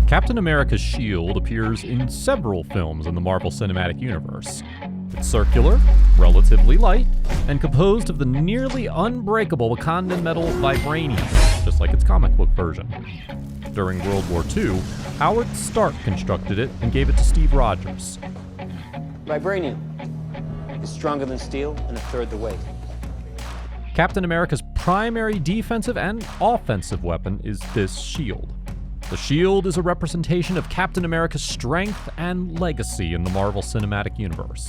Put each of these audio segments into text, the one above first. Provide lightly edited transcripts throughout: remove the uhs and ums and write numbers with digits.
Captain America's shield appears in several films in the Marvel Cinematic Universe. It's circular, relatively light, and composed of the nearly unbreakable Wakandan metal vibranium, just like its comic book version. During World War II, Howard Stark constructed it and gave it to Steve Rogers. Vibranium is stronger than steel and a third the weight. Captain America's primary defensive and offensive weapon is this shield. The shield is a representation of Captain America's strength and legacy in the Marvel Cinematic Universe.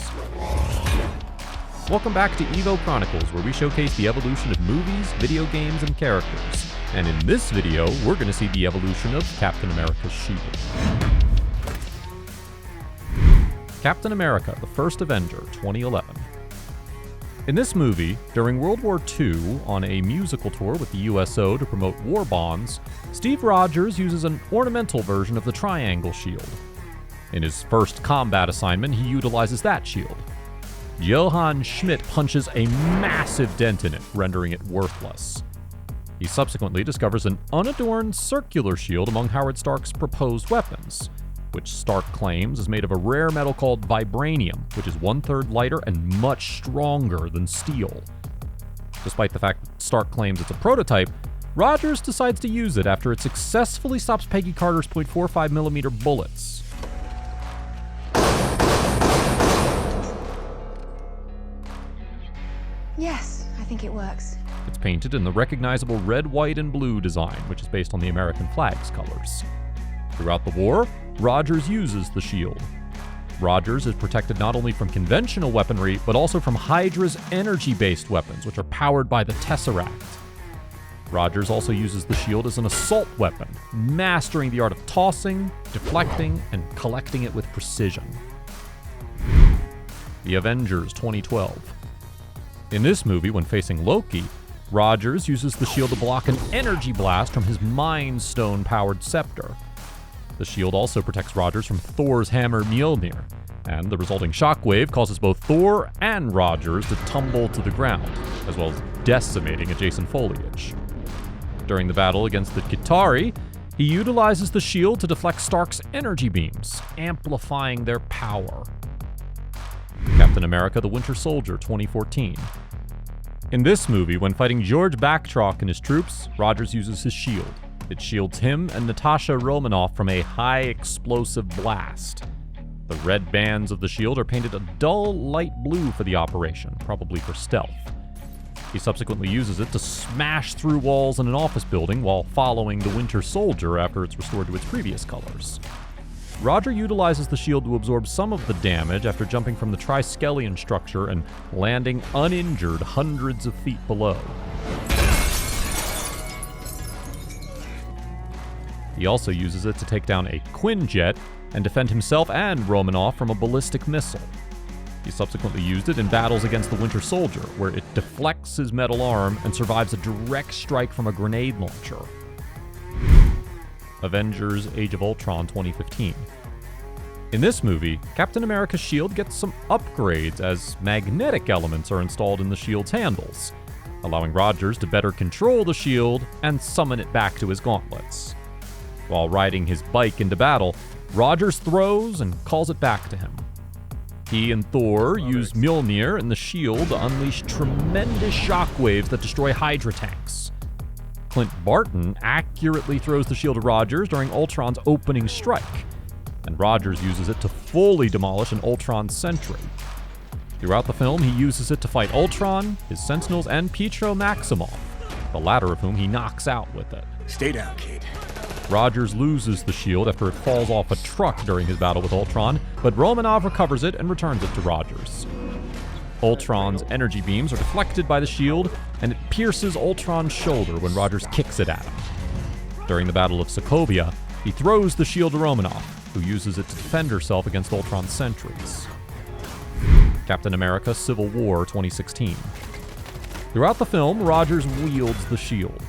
Welcome back to Evo Chronicles, where we showcase the evolution of movies, video games, and characters. And in this video, we're going to see the evolution of Captain America's shield. Captain America, the First Avenger, 2011. In this movie, during World War II, on a musical tour with the USO to promote war bonds, Steve Rogers uses an ornamental version of the triangle shield. In his first combat assignment, he utilizes that shield. Johann Schmidt punches a massive dent in it, rendering it worthless. He subsequently discovers an unadorned circular shield among Howard Stark's proposed weapons, which Stark claims is made of a rare metal called vibranium, which is 1/3 lighter and much stronger than steel. Despite the fact that Stark claims it's a prototype, Rogers decides to use it after it successfully stops Peggy Carter's .45mm bullets. Yes, I think it works. It's painted in the recognizable red, white, and blue design, which is based on the American flag's colors. Throughout the war, Rogers uses the shield. Rogers is protected not only from conventional weaponry, but also from Hydra's energy-based weapons, which are powered by the Tesseract. Rogers also uses the shield as an assault weapon, mastering the art of tossing, deflecting, and collecting it with precision. The Avengers, 2012. In this movie, when facing Loki, Rogers uses the shield to block an energy blast from his Mind Stone-powered scepter. The shield also protects Rogers from Thor's hammer Mjolnir, and the resulting shockwave causes both Thor and Rogers to tumble to the ground, as well as decimating adjacent foliage. During the battle against the Chitauri, he utilizes the shield to deflect Stark's energy beams, amplifying their power. Captain America: The Winter Soldier, 2014. In this movie, when fighting George Backtrock and his troops, Rogers uses his shield. It shields him and Natasha Romanoff from a high-explosive blast. The red bands of the shield are painted a dull light blue for the operation, probably for stealth. He subsequently uses it to smash through walls in an office building while following the Winter Soldier after it's restored to its previous colors. Roger utilizes the shield to absorb some of the damage after jumping from the Triskelion structure and landing uninjured hundreds of feet below. He also uses it to take down a Quinjet and defend himself and Romanoff from a ballistic missile. He subsequently used it in battles against the Winter Soldier, where it deflects his metal arm and survives a direct strike from a grenade launcher. Avengers: Age of Ultron, 2015. In this movie, Captain America's shield gets some upgrades as magnetic elements are installed in the shield's handles, allowing Rogers to better control the shield and summon it back to his gauntlets. While riding his bike into battle, Rogers throws and calls it back to him. He and Thor use Mjolnir and the shield to unleash tremendous shockwaves that destroy Hydra tanks. Clint Barton accurately throws the shield to Rogers during Ultron's opening strike, and Rogers uses it to fully demolish an Ultron sentry. Throughout the film, he uses it to fight Ultron, his Sentinels, and Pietro Maximoff, the latter of whom he knocks out with it. Stay down, Kate. Rogers loses the shield after it falls off a truck during his battle with Ultron, but Romanov recovers it and returns it to Rogers. Ultron's energy beams are deflected by the shield, and it pierces Ultron's shoulder when Rogers kicks it at him. During the Battle of Sokovia, he throws the shield to Romanoff, who uses it to defend herself against Ultron's sentries. Captain America: Civil War, 2016. Throughout the film, Rogers wields the shield.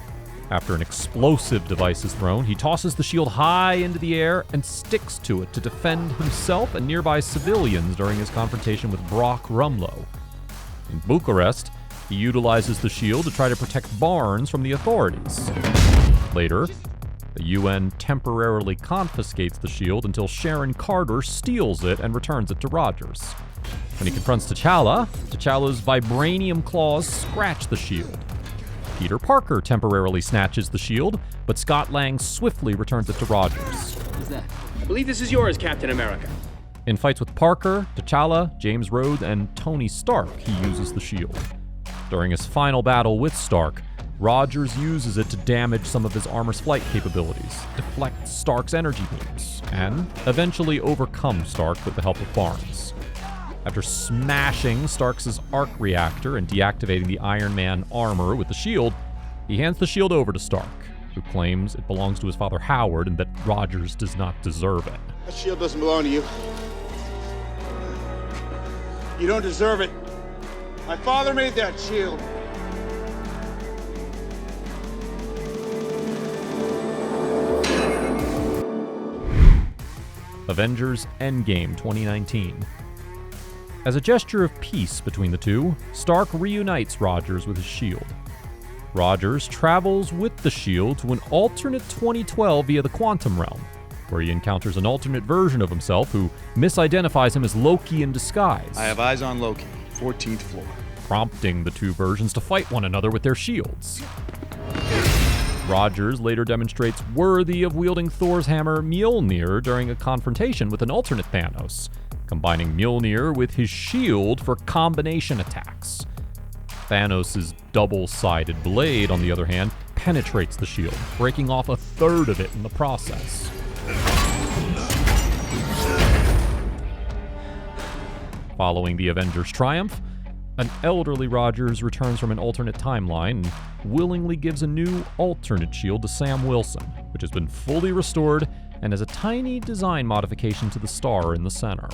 After an explosive device is thrown, he tosses the shield high into the air and sticks to it to defend himself and nearby civilians during his confrontation with Brock Rumlow. In Bucharest, he utilizes the shield to try to protect Barnes from the authorities. Later, The UN temporarily confiscates the shield until Sharon Carter steals it and returns it to Rogers. When he confronts T'Challa, T'Challa's vibranium claws scratch the shield. Peter Parker temporarily snatches the shield, but Scott Lang swiftly returns it to Rogers. What's that? I believe this is yours, Captain America. In fights with Parker, T'Challa, James Rhodes, and Tony Stark, he uses the shield. During his final battle with Stark, Rogers uses it to damage some of his armor's flight capabilities, deflect Stark's energy beams, and eventually overcome Stark with the help of Barnes. After smashing Stark's arc reactor and deactivating the Iron Man armor with the shield, he hands the shield over to Stark, who claims it belongs to his father Howard and that Rogers does not deserve it. That shield doesn't belong to you. You don't deserve it. My father made that shield. Avengers Endgame 2019. As a gesture of peace between the two, Stark reunites Rogers with his shield. Rogers travels with the shield to an alternate 2012 via the Quantum Realm, where he encounters an alternate version of himself who misidentifies him as Loki in disguise. I have eyes on Loki, 14th floor. Prompting the two versions to fight one another with their shields. Rogers later demonstrates worthy of wielding Thor's hammer Mjolnir during a confrontation with an alternate Thanos, combining Mjolnir with his shield for combination attacks. Thanos' double-sided blade, on the other hand, penetrates the shield, breaking off a third of it in the process. Following the Avengers' triumph, an elderly Rogers returns from an alternate timeline and willingly gives a new alternate shield to Sam Wilson, which has been fully restored and has a tiny design modification to the star in the center.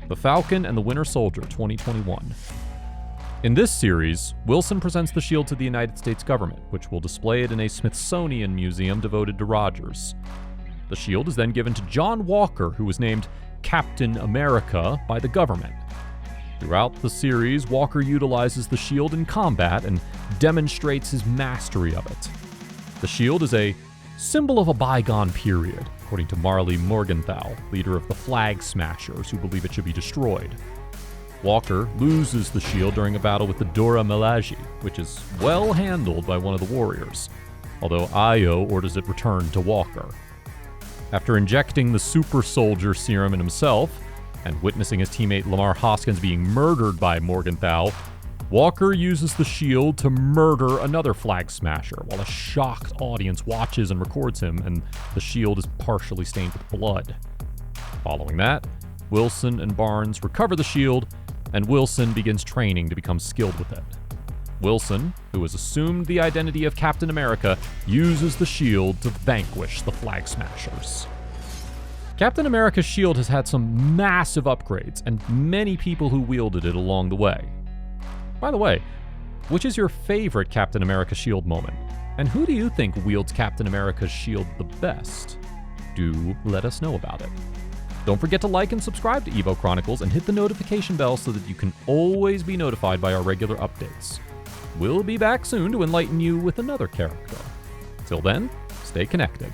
The Falcon and the Winter Soldier 2021. In this series, Wilson presents the shield to the United States government, which will display it in a Smithsonian museum devoted to Rogers. The shield is then given to John Walker, who was named Captain America by the government. Throughout the series, Walker utilizes the shield in combat and demonstrates his mastery of it. The shield is a symbol of a bygone period, according to Marley Morgenthau, leader of the Flag Smashers, who believe it should be destroyed. Walker loses the shield during a battle with the Dora Milaje, which is well handled by one of the warriors, although Io orders it returned to Walker. After injecting the super soldier serum in himself, and witnessing his teammate Lamar Hoskins being murdered by Morgenthau, Walker uses the shield to murder another Flag Smasher, while a shocked audience watches and records him, and the shield is partially stained with blood. Following that, Wilson and Barnes recover the shield, and Wilson begins training to become skilled with it. Wilson, who has assumed the identity of Captain America, uses the shield to vanquish the Flag Smashers. Captain America's shield has had some massive upgrades, and many people who wielded it along the way. By the way, which is your favorite Captain America shield moment? And who do you think wields Captain America's shield the best? Do let us know about it. Don't forget to like and subscribe to Evo Chronicles and hit the notification bell so that you can always be notified by our regular updates. We'll be back soon to enlighten you with another character. Till then, stay connected.